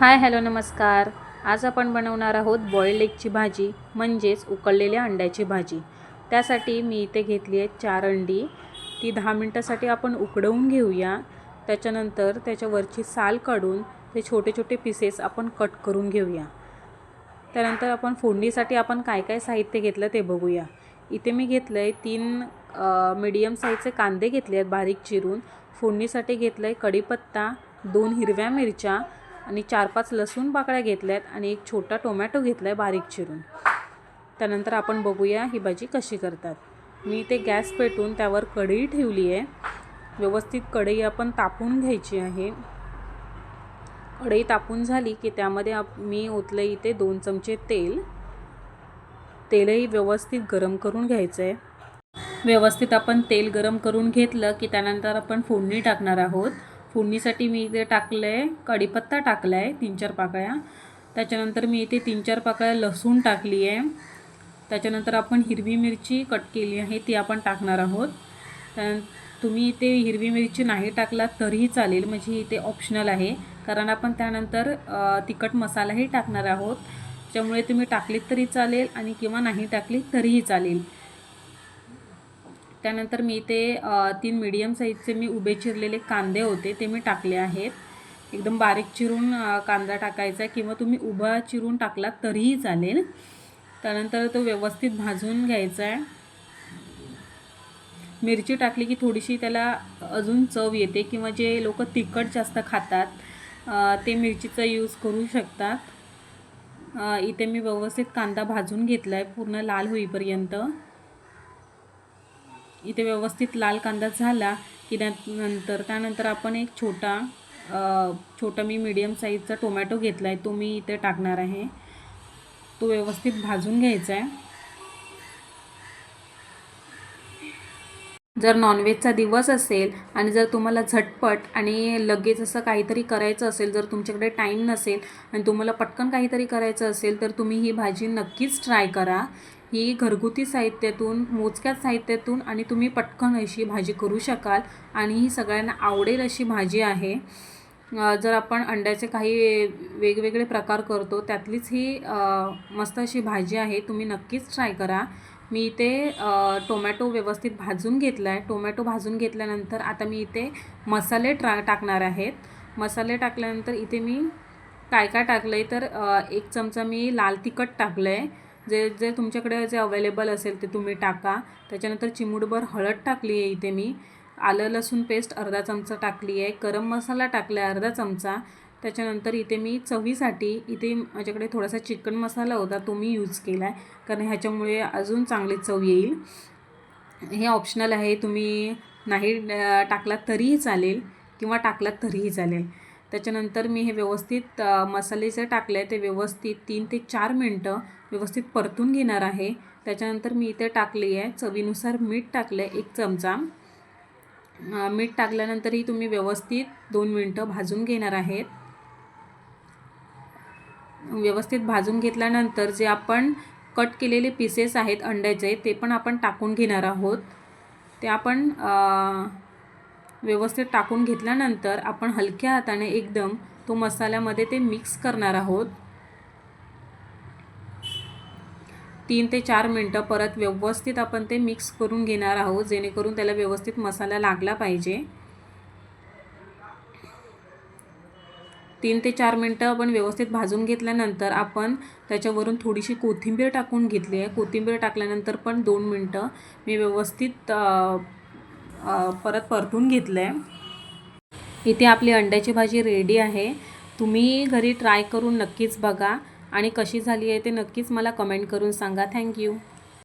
Hi hello नमस्कार. आज आपण बनवणार आहोत बॉइल्ड एगची भाजी म्हणजेच उकळलेल्या अंड्याची भाजी. त्यासाठी मी इथे घेतली आहे 4 अंडी. ती 10 मिनिटासाठी आपण उकडवून घेऊया. त्याच्यानंतर त्याच्यावरची साल काढून ते छोटे छोटे पीसेस आपण कट करून घेऊया. त्यानंतर आपण फोडणीसाठी आपण काय काय साहित्य घेतलं ते बघूया. इथे मी घेतलं आहे 3 मीडियम साईजचे कांदे घेतले आहेत बारीक चिरून. फोडणीसाठी घेतलं आहे कढीपत्ता, 2 हिरव्या मिरच्या आणि 4-5 लसूण पाकळ्या घेतल्यात आणि एक छोटा टोमॅटो घेतला आहे बारीक चिरून. त्यानंतर आपण बघूया ही भाजी कशी करतात. मी ते गॅस पेटवून त्यावर कढई ठेवली आहे. व्यवस्थित कढई आपण तापवून घ्यायची आहे. कढई तापून झाली की त्यामध्ये मी ओतलं इथे 2 चमचे तेल. तेलही व्यवस्थित गरम करून घ्यायचं आहे. व्यवस्थित आपण तेल गरम करून घेतलं की त्यानंतर आपण फोडणी टाकणार आहोत. फोडणीसाठी मी इथे टाकलं आहे कढीपत्ता टाकला आहे 3-4 पाकळ्या. त्याच्यानंतर मी इथे 3-4 पाकळ्या लसूण टाकली आहे. त्याच्यानंतर आपण हिरवी मिरची कट केली आहे ती आपण टाकणार आहोत. तुम्ही इथे हिरवी मिरची नाही टाकलात तरीही चालेल, म्हणजे इथे ऑप्शनल आहे, कारण आपण त्यानंतर तिखट मसालाही टाकणार आहोत. त्यामुळे तुम्ही टाकलीत तरी चालेल आणि किंवा नाही टाकलीत तरीही चालेल. त्यानंतर मी इथे 3 मीडियम साईजचे मी उभे चिरलेले कांदे होते ते मी टाकले आहेत. एकदम बारीक चिरून कांदा टाकायचा किंवा तुम्ही उभा चिरून टाकलात तरीही चालेल. त्यानंतर तो व्यवस्थित भाजून घ्यायचा आहे. मिरची टाकली की थोडीशी त्याला अजून चव येते, किंवा जे लोक तिखट जास्त खातात ते मिरचीचा यूज करू शकतात. इथे मी व्यवस्थित कांदा भाजून घेतला आहे पूर्ण लाल होईपर्यंत. इथे व्यवस्थित लाल कांदा झाला की त्यानंतर आपण एक छोटा मी मीडियम साईजचा टोमॅटो घेतला आहे तो मी इथे टाकणार आहे. तो व्यवस्थित भाजून घ्यायचा आहे. जर नॉनव्हेजचा दिवस असेल आणि जर तुम्हाला झटपट आणि लगेच असं काहीतरी करायचं असेल, जर तुमच्याकडे टाईम नसेल आणि तुम्हाला पटकन काहीतरी करायचं असेल, तर तुम्ही ही भाजी नक्कीच ट्राय करा. ही घरगुती साहित्यातून, मोजक्याच साहित्यातून आणि तुम्ही पटकन अशी भाजी करू शकाल आणि ही सगळ्यांना आवडेल अशी भाजी आहे. जर आपण अंड्याचे काही वेगवेगळे प्रकार करतो त्यातलीच ही मस्त अशी भाजी आहे. तुम्ही नक्कीच ट्राय करा. मी इथे टोमॅटो व्यवस्थित भाजून घेतला आहे. टोमॅटो भाजून घेतल्यानंतर आता मी इथे मसाले टाकणार आहेत. मसाले टाकल्यानंतर इथे मी काय टाकलं आहे, तर 1 चमचा मी लाल तिखट टाकलं आहे. जे तुमच्याकडे जे अवेलेबल असेल ते तुम्ही टाका. त्याच्यानंतर चिमूटभर हळद टाकली आहे इथे मी. आलं लसूण पेस्ट अर्धा चमचा टाकली आहे. गरम मसाला टाकला आहे अर्धा चमचा. त्याच्यानंतर इथे मी चवीसाठी इथे माझ्याकडे थोडासा चिकन मसाला होता तो मी यूज केला आहे, कारण ह्याच्यामुळे अजून चांगली चव येईल. हे ऑप्शनल आहे, तुम्ही नाही टाकलात तरीही चालेल किंवा टाकलात तरीही चालेल. त्याच्यानंतर मी हे व्यवस्थित मसाले जे टाकले ते व्यवस्थित 3 ते 4 मिनटं व्यवस्थित परतून घेणार आहे. त्याच्यानंतर मी इथे टाकली आहे चवीनुसार मीठ टाकलं आहे 1 चमचा. मीठ टाकल्यानंतरही तुम्ही व्यवस्थित 2 मिनटं भाजून घेणार आहेत. व्यवस्थित भाजून घेतल्यानंतर जे आपण कट केलेले पीसेस आहेत अंड्याचे ते पण आपण टाकून घेणार आहोत. ते आपण व्यवस्थित टाकून घेतल्यानंतर आपण हलक्या हाताने एकदम तो मसाल्यामध्ये ते मिक्स करणार आहोत. 3 ते 4 मिनटं परत व्यवस्थित आपण ते मिक्स करून घेणार आहोत, जेणेकरून त्याला व्यवस्थित मसाला लागला पाहिजे. 3 ते 4 मिनटं आपण व्यवस्थित भाजून घेतल्यानंतर आपण त्याच्यावरून थोडीशी कोथिंबीर टाकून घेतली आहे. कोथिंबीर टाकल्यानंतर पण 2 मिनटं मी व्यवस्थित परत परतून घेतलं आहे. इथे आपली अंड्याची भाजी रेडी आहे. तुम्ही घरी ट्राय करून नक्कीच बघा आणि कशी झाली आहे ते नक्कीच मला कमेंट करून सांगा. थँक्यू.